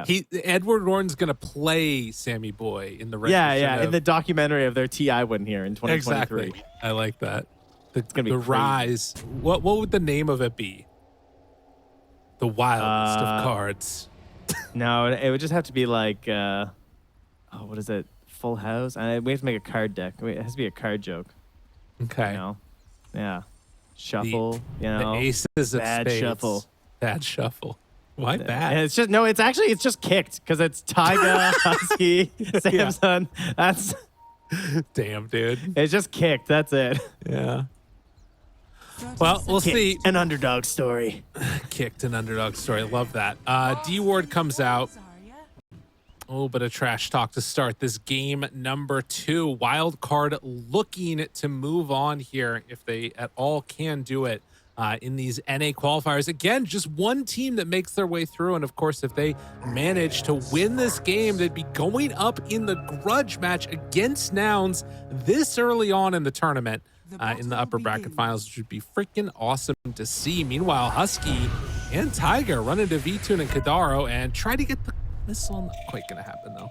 Yeah. Edward Norton's gonna play Sammy Boy in the in the documentary of their TI win here in 2023. Exactly. I like that. It's gonna be the crazy. rise. What would the name of it be? The wildest of cards. No, it would just have to be like, what is it? Full House? We have to make a card deck. It has to be a card joke. Okay. You know? Yeah. Shuffle. The aces of bad spades. shuffle. Bad shuffle. Why bad? And it's just kicked because it's Tyga, Husky, Samson. That's damn, dude. It's just kicked. That's it. Yeah. Well, we'll see. An underdog story. Kicked an underdog story. Love that. D Ward comes out. A little bit of trash talk to start this game number 2. Wildcard looking to move on here if they at all can do it in these NA qualifiers. Again, just one team that makes their way through. And of course, if they manage to win this game, they'd be going up in the grudge match against Nouns this early on in the tournament. In the upper bracket finals, which would be freaking awesome to see. Meanwhile, Husky and Tiger run into V-Tune and Kadaro and try to get the missile. Not quite going to happen, though.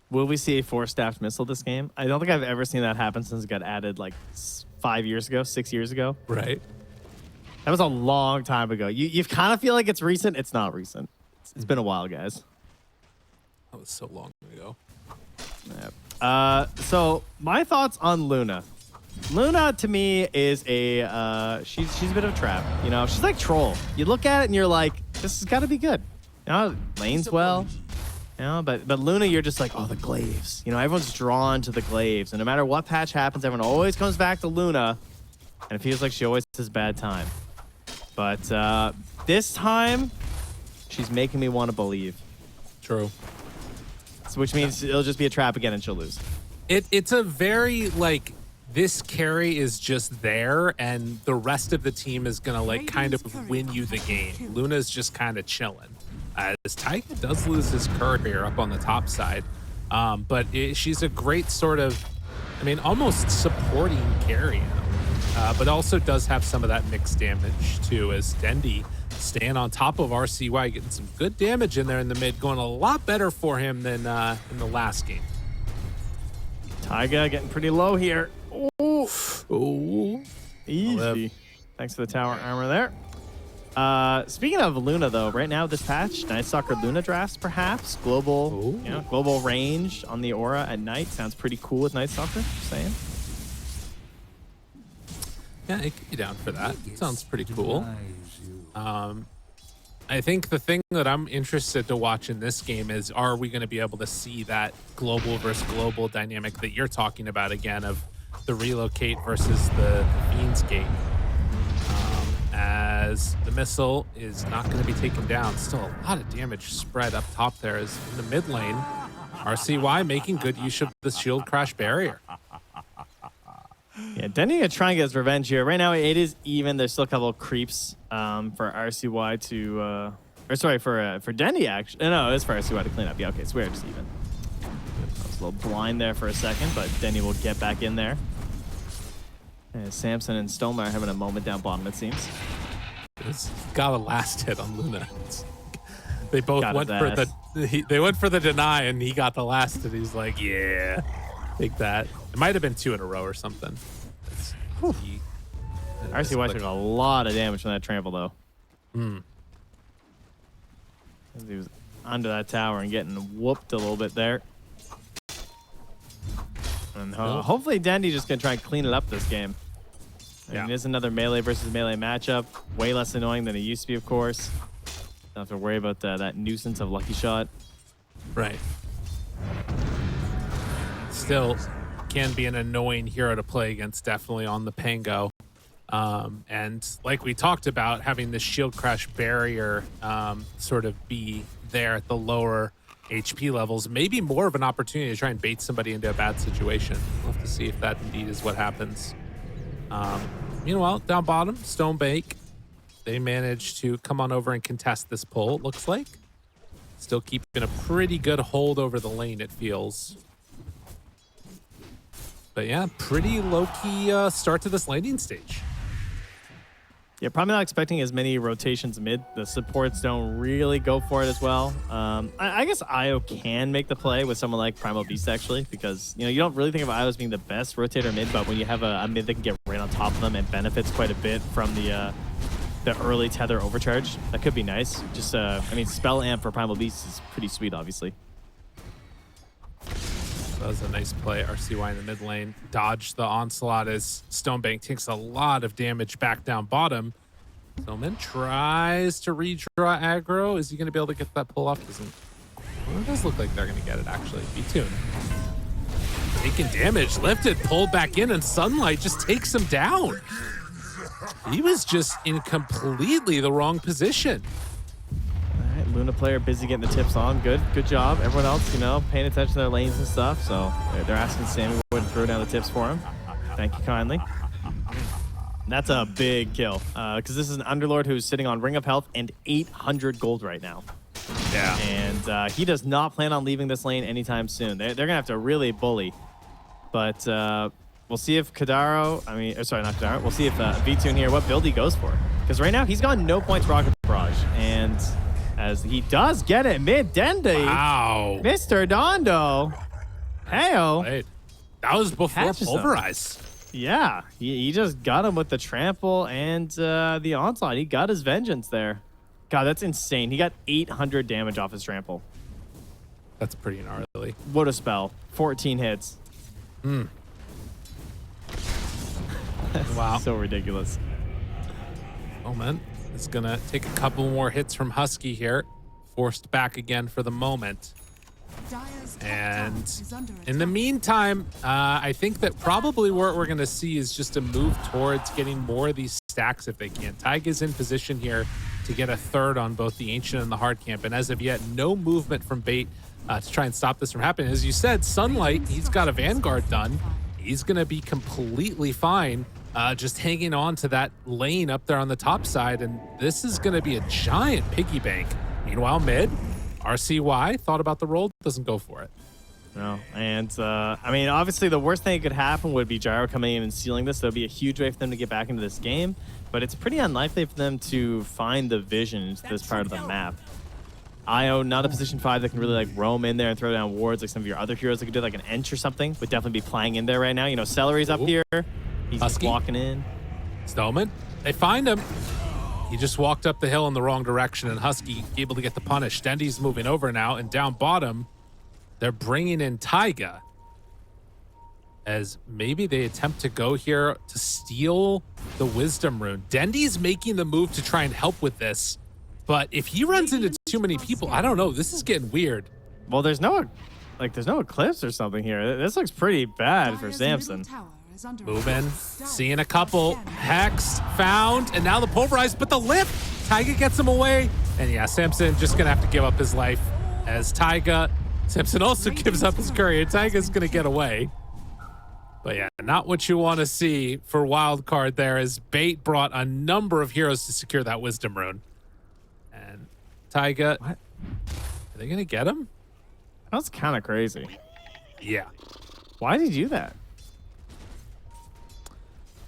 Will we see a 4-staffed missile this game? I don't think I've ever seen that happen since it got added like 5 years ago, 6 years ago. Right. That was a long time ago. You kind of feel like it's recent. It's not recent. It's been a while, guys. That was so long ago. Yep. So my thoughts on Luna. Luna to me is she's a bit of a trap. You know, she's like Troll. You look at it and you're like, this has got to be good. You know, lanes well. You know, but Luna, you're just like, oh, the glaives. You know, everyone's drawn to the glaives, and no matter what patch happens, everyone always comes back to Luna, and it feels like she always has bad time. But this time, she's making me want to believe. True. Which means it'll just be a trap again and she'll lose. It's a very, like, this carry is just there and the rest of the team is going to, like, kind of win you the game. Luna's just kind of chilling. As Tyga does lose his courier up on the top side. But she's a great sort of, I mean, almost supporting carry. But also does have some of that mixed damage, too, as Dendi staying on top of RCY, getting some good damage in there in the mid, going a lot better for him than in the last game. Tyga getting pretty low here. Ooh. Easy. Thanks for the tower armor there. Speaking of Luna, though, right now this patch, Night Stalker Luna drafts, perhaps. Global, global range on the aura at night. Sounds pretty cool with Night Stalker, just saying. Yeah, I could be down for that. Sounds pretty cool. I think the thing that I'm interested to watch in this game is, are we going to be able to see that global versus global dynamic that you're talking about again, of the relocate versus the Fiend's Gate? As the missile is not going to be taken down. Still a lot of damage spread up top there, as in the mid lane, RCY making good use of the shield crash barrier. Yeah, Dendy gonna try and get his revenge here. Right now it is even. There's still a couple of creeps for RCY to, or sorry, for Dendy actually. No, it's for RCY to clean up. Yeah, okay, so we're just even. I was a little blind there for a second, but Dendy will get back in there. And Samson and Stonemeyer having a moment down bottom, it seems. It's got a last hit on Luna. They both went for they went for the deny, and he got the last, and he's like, yeah, take that. It might have been 2 in a row or something. RCY took a lot of damage from that trample, though. He was under that tower and getting whooped a little bit there. And hopefully Dandy just going to try and clean it up this game. I mean, it is another melee versus melee matchup. Way less annoying than it used to be, of course. Don't have to worry about that nuisance of Lucky Shot. Right. Still can be an annoying hero to play against, definitely on the Pango. And like we talked about, having the shield crash barrier sort of be there at the lower HP levels, maybe more of an opportunity to try and bait somebody into a bad situation. We'll have to see if that indeed is what happens. Meanwhile, down bottom, Stonebake, they managed to come on over and contest this pull, it looks like. Still keeping a pretty good hold over the lane, it feels. But yeah, pretty low-key start to this laning stage. Yeah, probably not expecting as many rotations mid. The supports don't really go for it as well. I guess Io can make the play with someone like Primal Beast, actually, because you don't really think of Io as being the best rotator mid, but when you have a mid that can get right on top of them, it benefits quite a bit from the early tether overcharge. That could be nice. Just, I mean, spell amp for Primal Beast is pretty sweet, obviously. That was a nice play. RCY in the mid lane. Dodge the onslaught as Stonebank takes a lot of damage back down bottom. Soman tries to redraw aggro. Is he going to be able to get that pull off? Doesn't. Well, it does look like they're going to get it, actually. B-Tune. Taking damage. Lifted, pulled back in, and Sunlight just takes him down. He was just in completely the wrong position. All right, Luna player busy getting the tips on. Good job. Everyone else, paying attention to their lanes and stuff. So they're asking Sammy to throw down the tips for him. Thank you kindly. That's a big kill because this is an Underlord who's sitting on Ring of Health and 800 gold right now. Yeah. And he does not plan on leaving this lane anytime soon. They're going to have to really bully. But we'll see if Kadaro, sorry, not Kadaro. We'll see if V-Tune here, what build he goes for. Because right now he's got no points Rocket Barrage. And as he does get it mid Dendi. Wow. Mr. Dondo. Heyo. Wait. That was before Pulverize. Yeah, he just got him with the trample and the onslaught. He got his vengeance there. God, that's insane. He got 800 damage off his trample. That's pretty gnarly. What a spell. 14 hits. Wow. So ridiculous. Oh, man. It's going to take a couple more hits from Husky here. Forced back again for the moment. And in the meantime, I think that probably what we're going to see is just a move towards getting more of these stacks if they can. Taiga's in position here to get a third on both the Ancient and the Hard Camp. And as of yet, no movement from Bait to try and stop this from happening. As you said, Sunlight, he's got a Vanguard done. He's going to be completely fine just hanging on to that lane up there on the top side. And this is going to be a giant piggy bank. Meanwhile, mid, RCY thought about the roll, doesn't go for it. No, and obviously the worst thing that could happen would be Gyro coming in and sealing this. There'll be a huge way for them to get back into this game, but it's pretty unlikely for them to find the vision into this part of the map. Io, not a position 5 that can really roam in there and throw down wards like some of your other heroes that could do, like an Ench or something, would definitely be playing in there right now. Celery's up here. He's just walking in. Stoneman, they find him. He just walked up the hill in the wrong direction, and Husky able to get the punish. Dendy's moving over now, and down bottom, they're bringing in Taiga. As maybe they attempt to go here to steal the Wisdom Rune. Dendy's making the move to try and help with this, but if he runs into too many people, I don't know. This is getting weird. Well, there's no Eclipse or something here. This looks pretty bad for Samson. Moving, seeing a couple. Hex found, and now the Pulverize, but the lift. Taiga gets him away, and yeah, Samson just gonna have to give up his life as Taiga. Samson also gives up his courier. Taiga's gonna get away. But yeah, not what you want to see for Wildcard there, as Bait brought a number of heroes to secure that Wisdom Rune. And Taiga, what? Are they gonna get him? That's kind of crazy. Yeah. Why did he do that?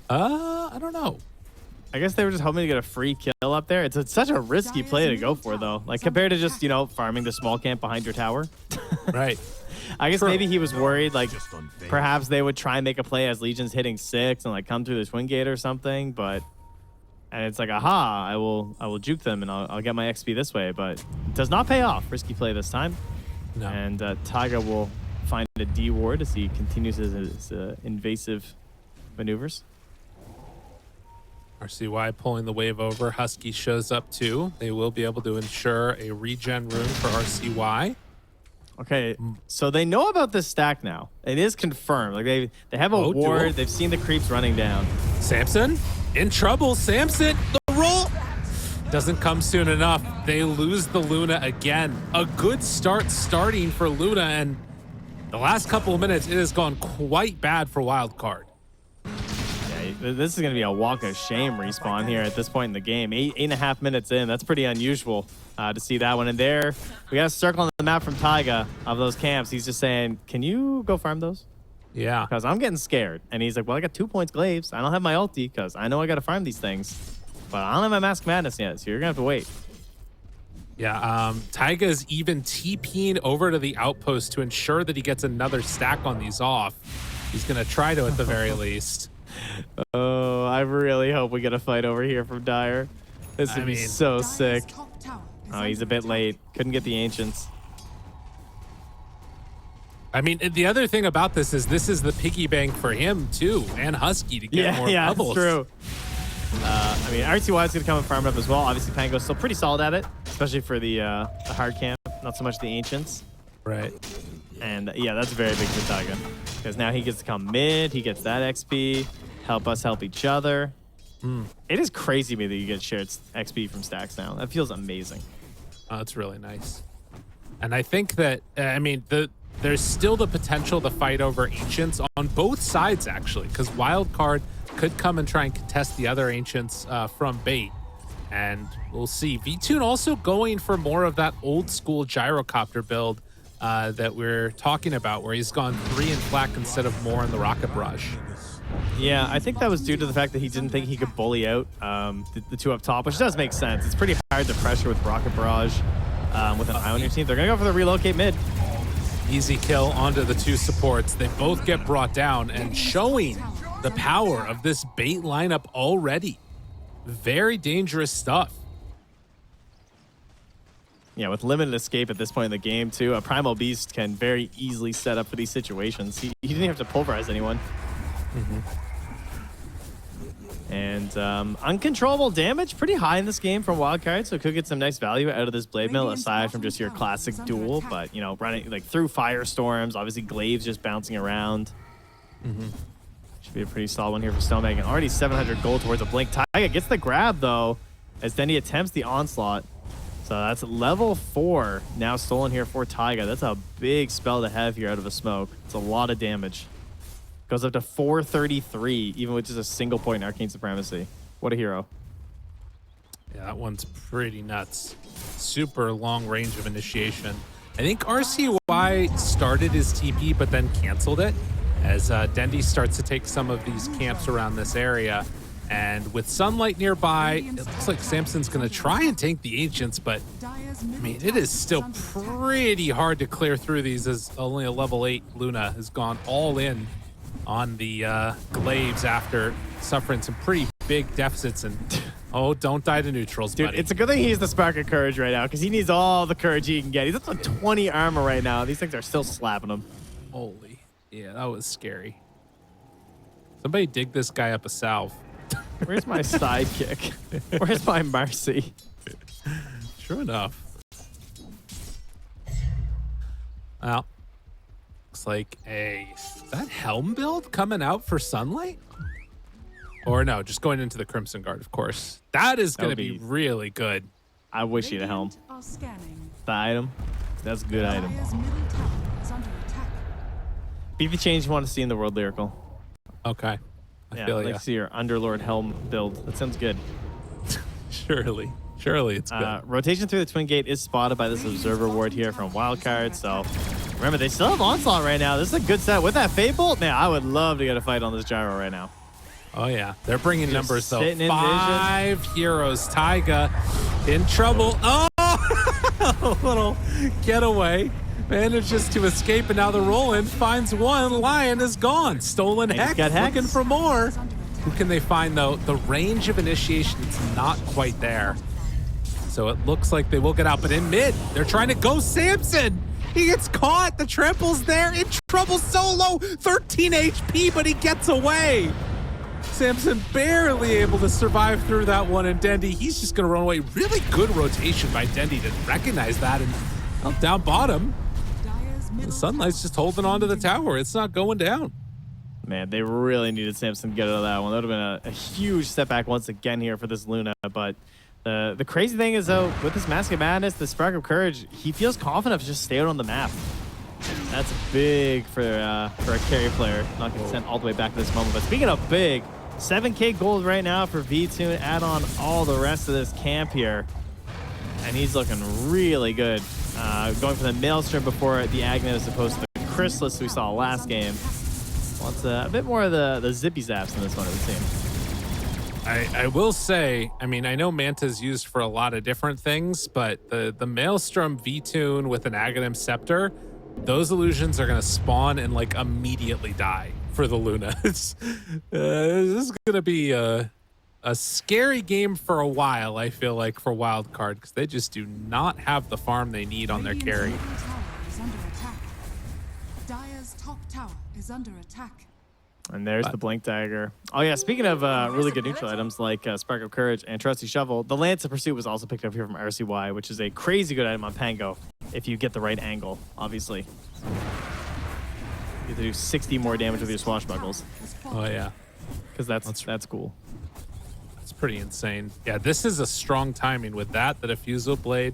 I don't know. I guess they were just hoping to get a free kill up there. It's such a risky play to go for, though. Like, compared to just, farming the small camp behind your tower. Right. I guess maybe he was worried, perhaps they would try and make a play as Legion's hitting 6 and, come through the Twin Gate or something, and it's like, aha, I will juke them and I'll get my XP this way, but it does not pay off. Risky play this time. No. And Taiga will find a D ward as he continues his invasive maneuvers. RCY pulling the wave over. Husky shows up too. They will be able to ensure a regen rune for RCY. Okay, so they know about this stack now. It is confirmed. They have a ward. Duel. They've seen the creeps running down. Samson in trouble. Samson, the roll doesn't come soon enough. They lose the Luna again. A good start starting for Luna, and the last couple of minutes, it has gone quite bad for Wildcard. This is going to be a walk of shame respawn here at this point in the game. 8.5 minutes in. That's pretty unusual to see that one. And there, we got a circle on the map from Taiga of those camps. He's just saying, can you go farm those? Yeah. Because I'm getting scared. And he's like, well, I got 2 points glaives. I don't have my ulti because I know I got to farm these things. But I don't have my Mask Madness yet, so you're gonna have to wait. Yeah, Taiga's even TPing over to the outpost to ensure that he gets another stack on these off. He's gonna try to at the very least. Oh, I really hope we get a fight over here from Dire. This would be so sick. Oh, he's a bit late. Couldn't get the Ancients. I mean, the other thing about this is the piggy bank for him too, and Husky to get more bubbles. Yeah, that's true. I mean, RTY is going to come and farm it up as well. Obviously, Pango's still pretty solid at it, especially for the hard camp, not so much the Ancients. Right. And yeah, that's very big for Taiga, because now he gets to come mid, he gets that XP, help us help each other. It is crazy to me that you get shared XP from stacks now. That feels amazing. Oh, it's really nice. And I think that, I mean, there's still the potential to fight over Ancients on both sides, actually, because Wildcard could come and try and contest the other Ancients from bait. And we'll see. VTune also going for more of that old school gyrocopter build that we're talking about, where he's gone 3 in flak instead of more in the rocket barrage. Yeah, I think that was due to the fact that he didn't think he could bully out the two up top, which does make sense. It's pretty hard to pressure with rocket barrage with an eye on your team. They're going to go for the relocate mid. Easy kill onto the two supports. They both get brought down, and showing the power of this bait lineup already. Very dangerous stuff. Yeah, with limited escape at this point in the game, too, a Primal Beast can very easily set up for these situations. He didn't have to pulverize anyone. And uncontrollable damage, pretty high in this game from Wildcard, so could get some nice value out of this Blade Mill, aside from just your classic duel. But, you know, running like through firestorms, obviously Glaives just bouncing around. Should be a pretty solid one here for Stonebag. And already 700 gold towards a Blink. Taiga gets the grab, though, as then he attempts the onslaught. So that's level 4 now stolen here for Taiga. That's a big spell to have here out of a smoke. It's a lot of damage. Goes up to 433, even with just a single point in Arcane Supremacy. What a hero. Yeah, that one's pretty nuts. Super long range of initiation. I think RCY started his TP, but then canceled it, as Dendy starts to take some of these camps around this area. And with sunlight nearby, it looks like Samson's going to try and tank the Ancients, but I mean, it is still pretty hard to clear through these, as only a level 8 Luna has gone all in on the Glaives after suffering some pretty big deficits. And oh, don't die to neutrals, dude, buddy. It's a good thing he has the Spark of Courage right now, because he needs all the courage he can get. He's up to 20 armor right now. These things are still slapping him. Holy. Yeah, that was scary. Somebody dig this guy up a salve. Where's my sidekick? Where's my Mercy? True enough. Well, looks like is that Helm build coming out for Sunlight? Or no, just going into the Crimson Guard, of course. That is going to be really good. I wish you had a Helm. The item. That's a good item. Beefy change you want to see in the World Lyrical. Okay. Yeah, I'd like to see your Underlord Helm build. That sounds good. Surely it's good. Rotation through the Twin Gate is spotted by this Observer Ward here from Wildcard. So remember, they still have Onslaught right now. This is a good set. With that Fate Bolt, man, I would love to get a fight on this Gyro right now. Oh, yeah. They're bringing Just numbers, though. sitting in 5 heroes. Taiga in trouble. Oh! A little getaway. Manages to escape, and now the roll-in finds one. Lion is gone. Stolen Hex, looking for more. Who can they find, though? The range of initiation is not quite there. So it looks like they will get out, but in mid, they're trying to go Samson. He gets caught. The trample's there. In trouble solo. 13 HP, but he gets away. Samson barely able to survive through that one, and Dendy, he's just going to run away. Really good rotation by Dendy to recognize that, and well, down bottom. The Sunlight's just holding on to the tower. It's not going down. Man, they really needed Samson to get out of that one. That would have been a huge setback once again here for this Luna. But the crazy thing is, though, with this Mask of Madness, the Spark of Courage, he feels confident to just stay out on the map. That's big for a carry player, not getting sent all the way back to this moment. But speaking of big, 7K gold right now for VTune. Add on all the rest of this camp here. And he's looking really good. Going for the Maelstrom before the Agnet as opposed to the Chrysalis we saw last game. Wants a bit more of the zippy zaps in this one, it would seem. I will say, I mean, I know Manta's used for a lot of different things, but the Maelstrom V-Tune with an Aghanim Scepter, those illusions are going to spawn and like immediately die for the Luna. This is going to be a scary game for a while, I feel like, for Wildcard, because they just do not have the farm they need on their carry. Radiant's middle tower is under attack. Dire's top tower is under attack. And there's the Blink Dagger. Oh, yeah. Speaking of really good neutral items like Spark of Courage and Trusty Shovel, the Lance of Pursuit was also picked up here from RCY, which is a crazy good item on Pango if you get the right angle, obviously. You have to do 60 more damage with your swashbuckles. Oh, yeah. Because that's cool. It's pretty insane. Yeah, this is a strong timing with that, the Diffusal Blade.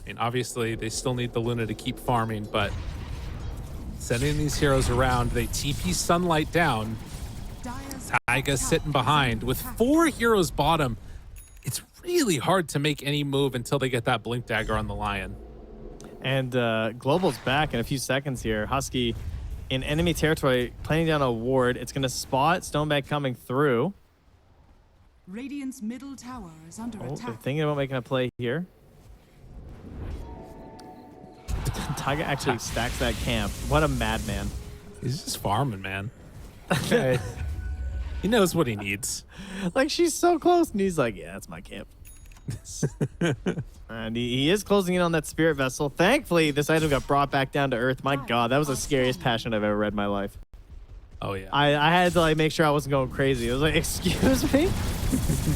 I mean, obviously, they still need the Luna to keep farming, but sending these heroes around, they TP Sunlight down. Taiga's sitting behind. With 4 heroes bottom, it's really hard to make any move until they get that Blink Dagger on the Lion. And Global's back in a few seconds here. Husky in enemy territory, planting down a ward. It's going to spot Stonebank coming through. Radiant's middle tower is under They're attack. thinking about making a play here. Taiga actually stacks that camp. What a madman. He's just farming, man. Okay. He knows what he needs. Like, she's so close. And he's like, yeah, that's my camp. And he is closing in on that Spirit Vessel. Thankfully, this item got brought back down to Earth. My God, that was the scariest passion I've ever read in my life. Oh, yeah. I had to like make sure I wasn't going crazy. I was like, excuse me?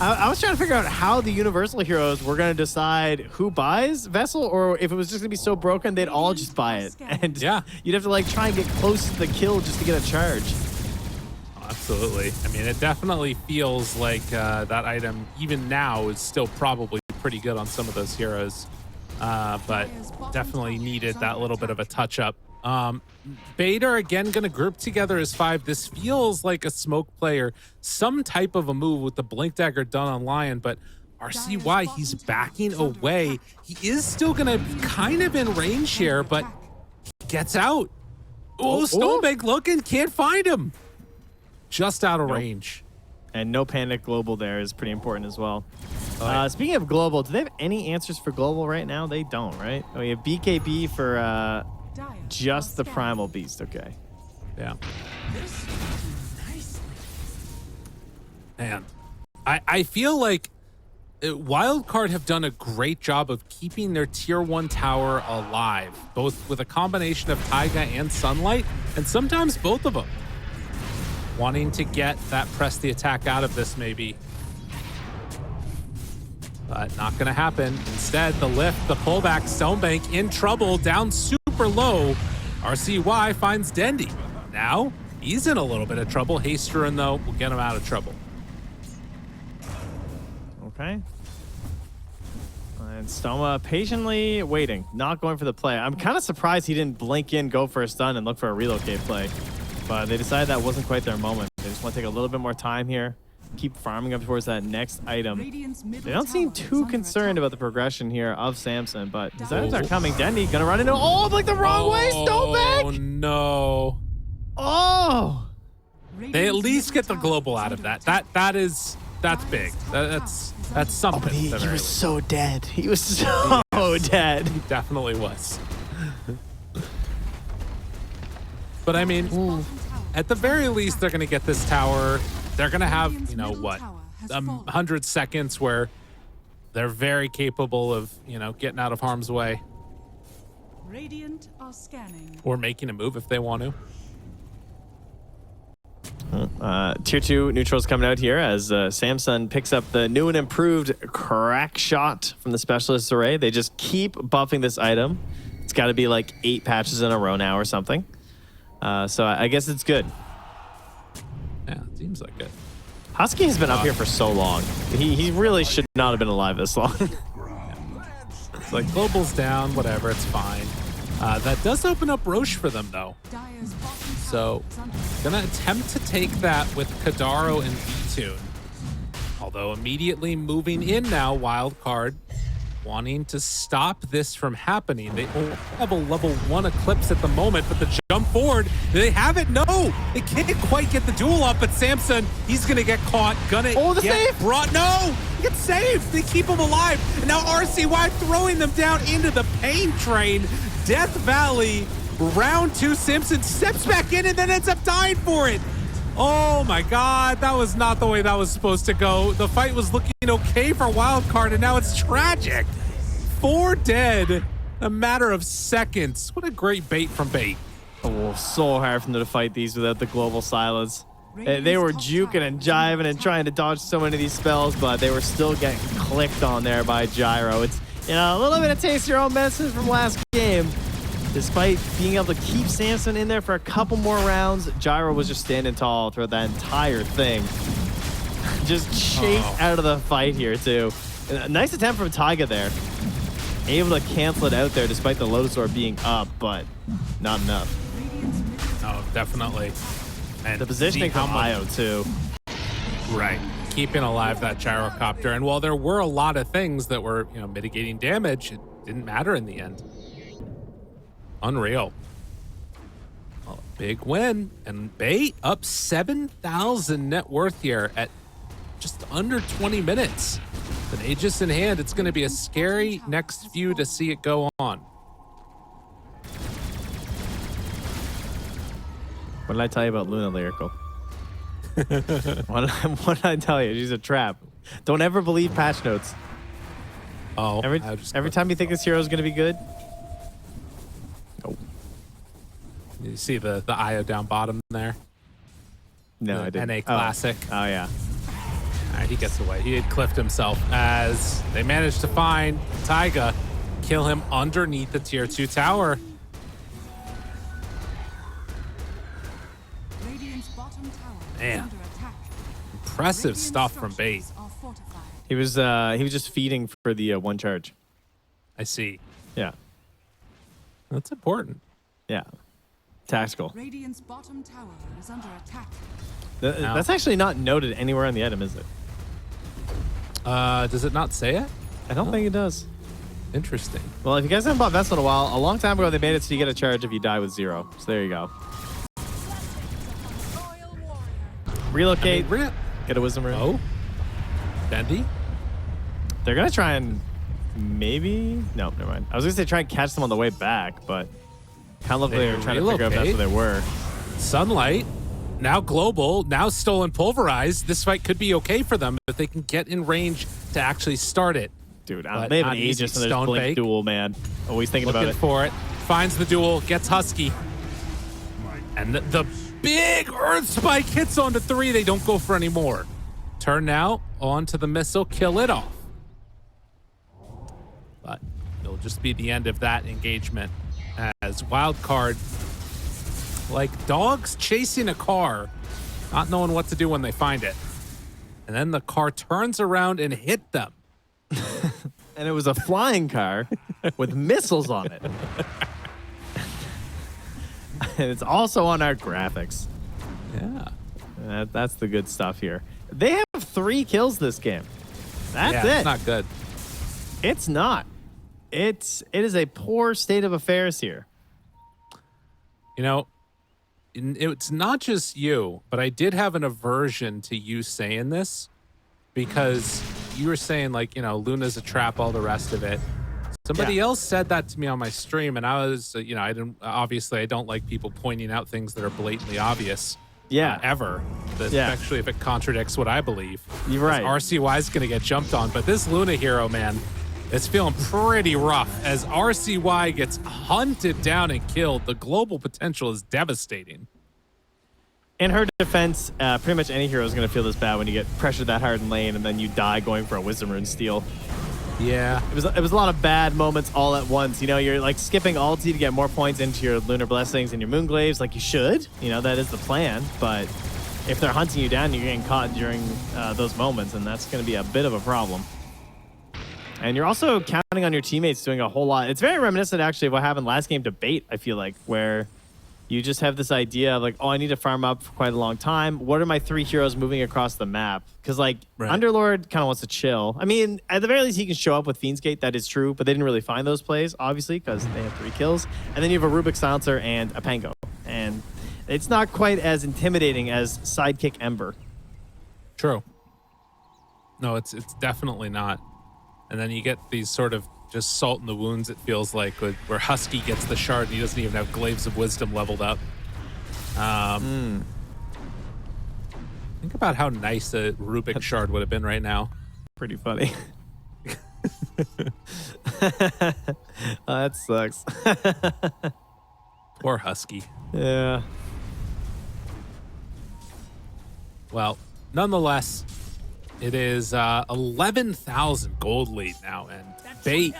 I was trying to figure out how the Universal heroes were going to decide who buys Vessel, or if it was just going to be so broken, they'd all just buy it. And yeah, you'd have to like try and get close to the kill just to get a charge. Absolutely. I mean, it definitely feels like that item, even now, is still probably pretty good on some of those heroes. But definitely needed that little bit of a touch-up. Beta are again going to group together as 5. This feels like a smoke player, some type of a move with the Blink Dagger done on Lion, but RCY, he's backing away. He is still going to be kind of in range here, but he gets out. Oh, Stonebank looking, can't find him. Just out of range. And no panic global there is pretty important as well. Speaking of global, do they have any answers for global right now? They don't, right? Oh, we have BKB for just the Primal Beast. Okay. Yeah. Man, I feel like Wildcard have done a great job of keeping their tier 1 tower alive, both with a combination of Taiga and Sunlight, and sometimes both of them. Wanting to get that press the attack out of this, maybe. But not going to happen. Instead, the lift, the pullback, Stonebank in trouble, down super low. RCY finds Dendy. Now, he's in a little bit of trouble. Hasterin, though, will get him out of trouble. Okay. And Stoma patiently waiting, not going for the play. I'm kind of surprised he didn't blink in, go for a stun, and look for a relocate play. But they decided that wasn't quite their moment. They just want to take a little bit more time here, keep farming up towards that next item. They don't seem too concerned about the progression here of Samson, but his items are coming. Dendy gonna run into like the wrong way. Stonebank! Oh no! Oh! They at least get the global out of that. That's big. That's something. But he was so dead. He was so dead. He definitely was. But I mean, at the very least, they're going to get this tower. They're going to have, you know, what, 100 seconds where they're very capable of, you know, getting out of harm's way. Radiant are scanning. Or making a move if they want to. Tier 2 neutrals coming out here as Samson picks up the new and improved crack shot from the specialist array. They just keep buffing this item. It's got to be like 8 patches in a row now or something. So I guess it's good. Yeah, it seems like it. Husky has been up here for so long. He really should not have been alive this long. It's like global's down, whatever, it's fine. That does open up Roche for them, though. So, gonna attempt to take that with Kadaro and V-Tune. Although immediately moving in now, Wildcard. wanting to stop this from happening. They only have a level 1 Eclipse at the moment, but the jump forward, do they have it? No, they can't quite get the duel up, but Samson, he's gonna get caught, gonna Oh, the get save! brought. No, he gets saved. They keep him alive. And now RCY throwing them down into the pain train. Death Valley, round 2, Simpson steps back in and then ends up dying for it. Oh my God, that was not the way that was supposed to go. The fight was looking okay for Wildcard, and now it's tragic. 4 dead, a matter of seconds. What a great bait from Bait. Oh, so hard for them to fight these without the global silence. They were juking and jiving and trying to dodge so many of these spells, but they were still getting clicked on there by Gyro. It's, you know, a little bit of taste your own medicine from last game. Despite being able to keep Samson in there for a couple more rounds, Gyro was just standing tall throughout that entire thing. Just chased out of the fight here, too. A nice attempt from Taiga there. Able to cancel it out there despite the Lotus Orb being up, but not enough. Oh, definitely. And The positioning from Io, too. Right. Keeping alive that gyrocopter. And while there were a lot of things that were, you know, mitigating damage, it didn't matter in the end. Unreal. A big win. And Bay up 7,000 net worth here at just under 20 minutes. With Aegis in hand, it's going to be a scary next few to see it go on. What did I tell you about Luna Lyrical? what did I tell you? She's a trap. Don't ever believe patch notes. Oh, Every time you think this hero is going to be good. Nope. You see the IO down bottom there? No, The I didn't. NA Classic. Oh, yeah. All right, he gets away. He had cliffed himself as they managed to find Taiga, kill him underneath the tier 2 tower. Radiant's bottom tower is Man. under attack. Impressive Radiant stuff from Bait. structures are fortified. He was just feeding for the one charge. I see. Yeah. That's important. Yeah. Tactical. Radiant's bottom tower is under attack. That's actually not noted anywhere on the item, is it? Does it not say it? I don't think it does. Interesting. Well, if you guys haven't bought Vessel in a while, a long time ago they made it so you get a charge if you die with 0. So there you go. Relocate. Get a wisdom rune. Oh. Bendy? They're gonna try and maybe no, never mind. I was gonna say try and catch them on the way back, but kind of looked like they were trying to figure out if that's where they were. Sunlight. Now global. Now stolen pulverized. This fight could be okay for them if they can get in range to actually start it. Dude, But they have not an easy. Aegis and there's Stone Blink Fake. Duel, man. Always thinking about Looking it. for it. Finds the duel. Gets Husky. And the big Earth Spike hits onto 3. They don't go for any more. Turn now onto the missile. Kill it off. But it'll just be the end of that engagement as Wildcard, like dogs chasing a car, not knowing what to do when they find it. And then the car turns around and hit them. And it was a flying car with missiles on it. And it's also on our graphics. Yeah. That's the good stuff here. They have 3 kills this game. That's it. It's not good. It's not. It is a poor state of affairs here. You know, it's not just you, but I did have an aversion to you saying this because you were saying, like, you know, Luna's a trap, all the rest of it. Somebody else said that to me on my stream, and I was, you know, I don't like people pointing out things that are blatantly obvious. Yeah. Ever. Especially if it contradicts what I believe. You're right. RCY is going to get jumped on, but this Luna hero, man, it's feeling pretty rough as RCY gets hunted down and killed. The global potential is devastating. In her defense, pretty much any hero is going to feel this bad when you get pressured that hard in lane and then you die going for a Wisdom Rune steal. Yeah. It was a lot of bad moments all at once. You know, you're like skipping ulti to get more points into your Lunar Blessings and your Moonglaves like you should. You know, that is the plan. But if they're hunting you down, you're getting caught during those moments, and that's going to be a bit of a problem. And you're also counting on your teammates doing a whole lot. It's very reminiscent, actually, of what happened last game to Bait, I feel like, where you just have this idea of like, oh, I need to farm up for quite a long time. What are my 3 heroes moving across the map? Because like Underlord kind of wants to chill. I mean, at the very least, he can show up with Fiend's Gate. That is true, but they didn't really find those plays, obviously, because they have 3 kills. And then you have a Rubik Silencer and a Pango. And it's not quite as intimidating as Sidekick Ember. True. No, it's definitely not. And then you get these sort of just salt in the wounds, it feels like, where Husky gets the shard and he doesn't even have Glaives of Wisdom leveled up. Think about how nice a Rubik shard would have been right now. Pretty funny. Oh, that sucks. Poor Husky. Yeah. Well, nonetheless, it is 11,000 gold lead now, and Bait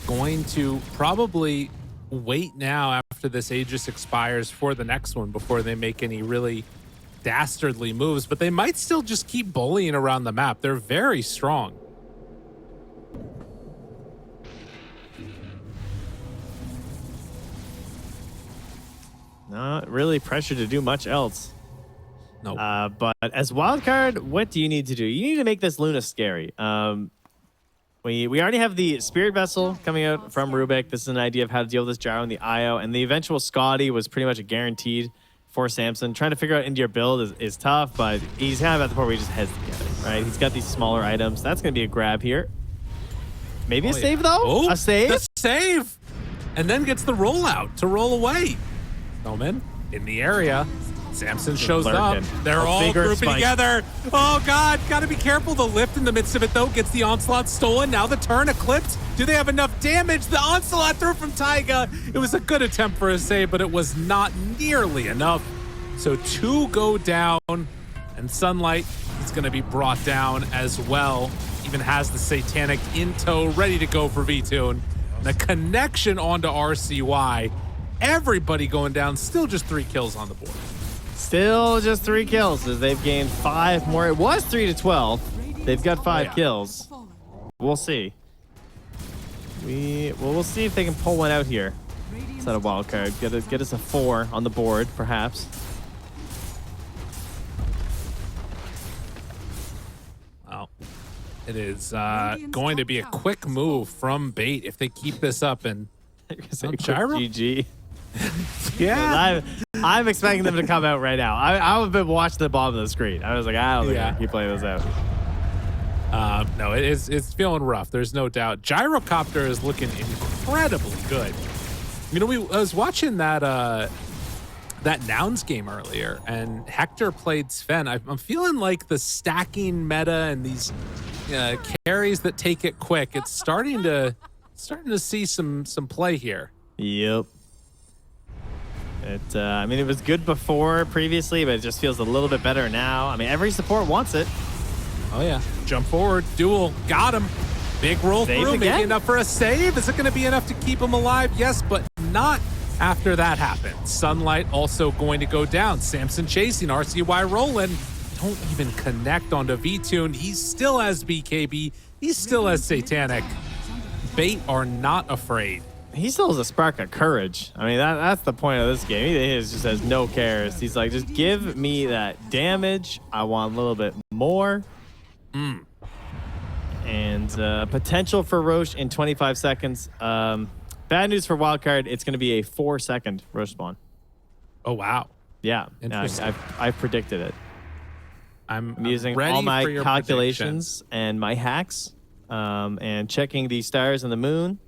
going to probably wait now after this Aegis expires for the next one before they make any really dastardly moves, but they might still just keep bullying around the map. They're very strong. Not really pressured to do much else. No. But as Wildcard, what do you need to do? You need to make this Luna scary. We already have the Spirit Vessel coming out from Rubik. This is an idea of how to deal with this Gyro and the IO. And the eventual Scotty was pretty much a guaranteed for Samson. Trying to figure out into your build is tough, but he's kind of at the point where he just has to get it, right? He's got these smaller items. That's going to be a grab here. Maybe a save, though? Oh, a save? The save! And then gets the rollout to roll away. Snowman in the area. Samson shows up. They're all grouping together. Oh, God. Got to be careful. The lift in the midst of it, though, gets the Onslaught stolen. Now the turn eclipsed. Do they have enough damage? The Onslaught through from Taiga. It was a good attempt for a save, but it was not nearly enough. So 2 go down, and Sunlight is going to be brought down as well. Even has the Satanic in tow, ready to go for V-Tune. The connection onto RCY. Everybody going down. Still just 3 kills on the board. Still just 3 kills as they've gained 5 more. It was 3 to 12. They've got 5 kills. We'll see. We'll see if they can pull one out here. Instead of Wildcard. Get us a 4 on the board, perhaps. Well, it is going to be a quick move from Bait if they keep this up. And Gyro? GG. Yeah. I'm expecting them to come out right now. I've been watching the bottom of the screen. I was like, I don't think I can keep playing this out. No, it's feeling rough. There's no doubt. Gyrocopter is looking incredibly good. You know, I was watching that Nouns game earlier, and Hector played Sven. I'm feeling like the stacking meta and these carries that take it quick. It's starting to see some play here. Yep. I mean, it was good before previously, but it just feels a little bit better now. I mean, every support wants it. Oh, yeah. Jump forward. Duel. Got him. Big roll Saves through. again? Maybe enough for a save. Is it going to be enough to keep him alive? Yes, but not after that happens. Sunlight also going to go down. Samson chasing. RCY rolling. Don't even connect onto V-Tune. He still has BKB. He still has Satanic. Bait are not afraid. He still has a spark of courage. I mean, that's the point of this game. He just has no cares. He's like, just give me that damage. I want a little bit more. And potential for Roche in 25 seconds. Bad news for Wildcard. It's going to be a 4-second Roche spawn. Oh, wow. Yeah. Interesting. I've predicted it. I'm using ready all my for your calculations and my hacks and checking the stars and the moon.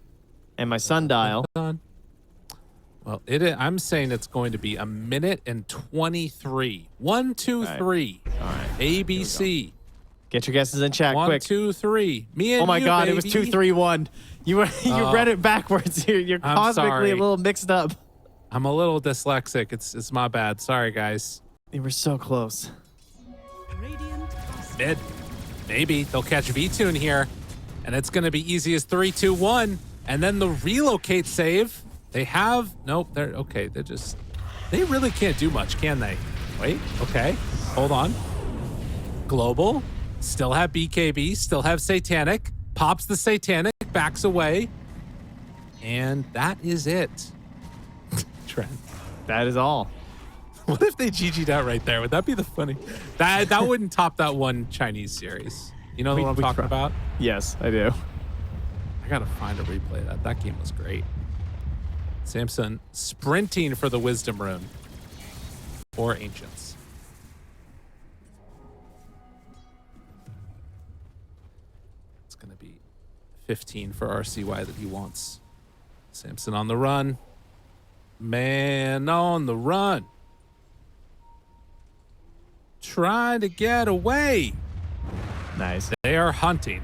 And my sundial. Well, I'm saying it's going to be 1 minute and 23. 1, 2, 3. All right. ABC. Get your guesses in chat quick. 1, 2, 3. Me and oh my you, God, baby. it was 2, 3, 1. You read it backwards. You're cosmically a little mixed up. I'm a little dyslexic. It's my bad. Sorry, guys. You were so close. Mid. Maybe they'll catch V-Tune here, and it's going to be easy as 3, 2, 1. And then the relocate save. They have nope. They're okay. They really can't do much, can they? Wait. Okay. Hold on. Global. Still have BKB. Still have Satanic. Pops the Satanic. Backs away. And that is it. Trent. That is all. What if they GG'd out right there? Would that be the funny? That wouldn't top that one Chinese series. You know what I'm talking about? Yes, I do. I gotta find a replay of that. That game was great. Samson sprinting for the Wisdom Rune. Or Ancients. It's gonna be 15 for RCY that he wants. Samson on the run. Man on the run. Trying to get away. Nice. They are hunting.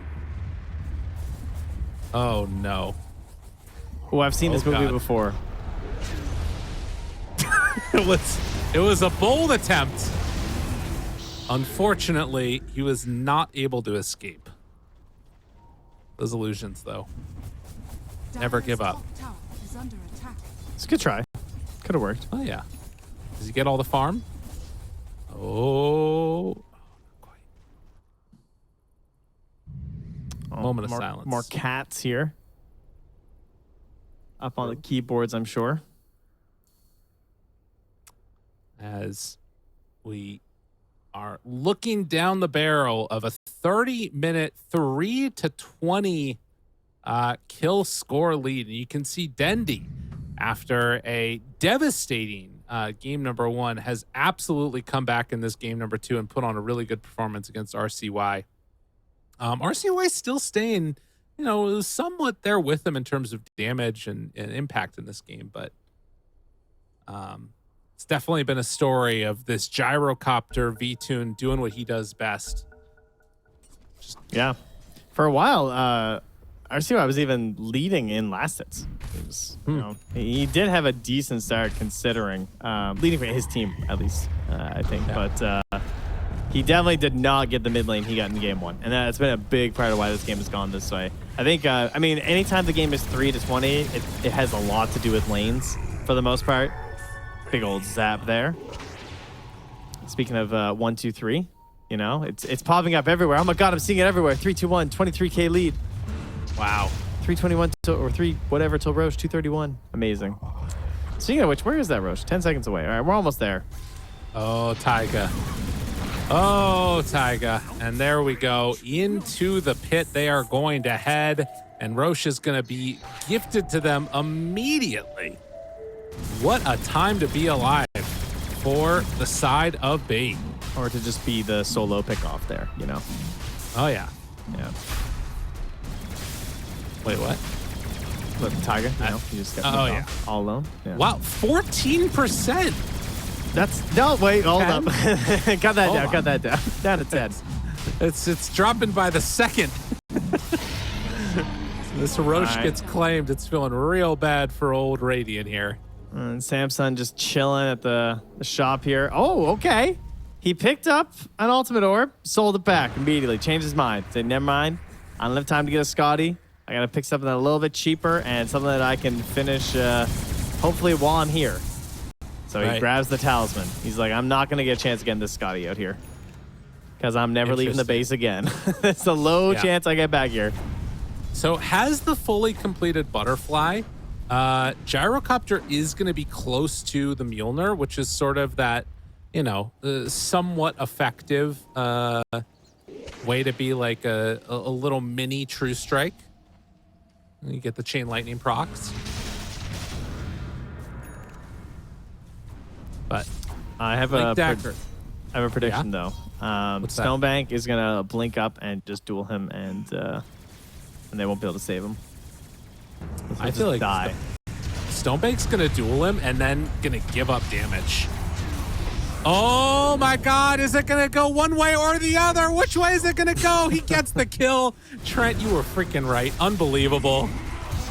Oh no. Oh, I've seen this movie God. before. It was a bold attempt. Unfortunately, he was not able to escape. Those illusions, though. Never Dire's give up. top tower is under attack. It's a good try. Could have worked. Oh yeah. Does he get all the farm? Oh, not quite. Moment of silence. More cats here. Up on the keyboards, I'm sure. As we are looking down the barrel of a 30-minute 3-20 kill score lead. And you can see Dendi, after a devastating game number 1, has absolutely come back in this game number 2 and put on a really good performance against RCY. RCY still staying, somewhat there with them in terms of damage and impact in this game, but it's definitely been a story of this gyrocopter V-Tune doing what he does best. Yeah. For a while, RCY was even leading in last hits. It was, he did have a decent start considering leading for his team, at least, I think. Yeah. But he definitely did not get the mid lane he got in game 1. And that's been a big part of why this game has gone this way. I think, anytime the game is 3-20, it has a lot to do with lanes for the most part. Big old zap there. Speaking of 1, 2, 3, it's popping up everywhere. Oh my God, I'm seeing it everywhere. 3, 2, 1, 23K lead. Wow. 321 or 3 whatever till Roche, 231. Amazing. Speaking of which, where is that Roche? 10 seconds away. All right, we're almost there. Oh, Taiga. Oh, Taiga. And there we go. Into the pit they are going to head. And Roche is going to be gifted to them immediately. What a time to be alive for the side of B. Or to just be the solo pickoff there, Oh, yeah. Yeah. Wait, what? Look, Tiger, he just got all alone. Yeah. Wow, 14%. Wait, hold 10? up. Cut that down. Down to 10. It's dropping by the second. This Roche gets claimed. It's feeling real bad for old Radiant here. And Samson just chilling at the shop here. Oh, okay. He picked up an ultimate orb, sold it back immediately, changed his mind. Said, never mind. I don't have time to get a Scotty. I gotta pick something a little bit cheaper and something that I can finish hopefully while I'm here. So he grabs the talisman. He's like, I'm not gonna get a chance of getting this Scotty out here. Because I'm never leaving the base again. It's a low chance I get back here. So has the fully completed butterfly. Gyrocopter is gonna be close to the Mjolnir, which is sort of that, somewhat effective way to be like a little mini True Strike. You get the chain lightning procs. But I have a prediction though. Stonebank is gonna blink up and just duel him, and they won't be able to save him. I feel like Stonebank's gonna duel him and then gonna give up damage. Oh my God, is it gonna go one way or the other? Which way is it gonna go? He gets the kill. Trent, you were freaking right. Unbelievable.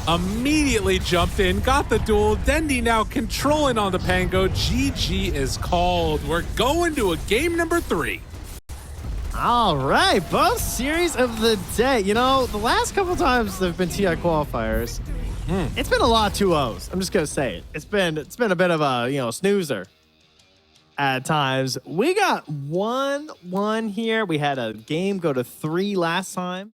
Immediately jumped in, got the duel. Dendi now controlling on the Pango. GG is called. We're going to a game number 3. All right, both series of the day. The last couple times there have been TI qualifiers, it's been a lot of 2-0s. I'm just gonna say it. It's been a bit of a snoozer at times. We got 1-1 here. We had a game go to 3 last time.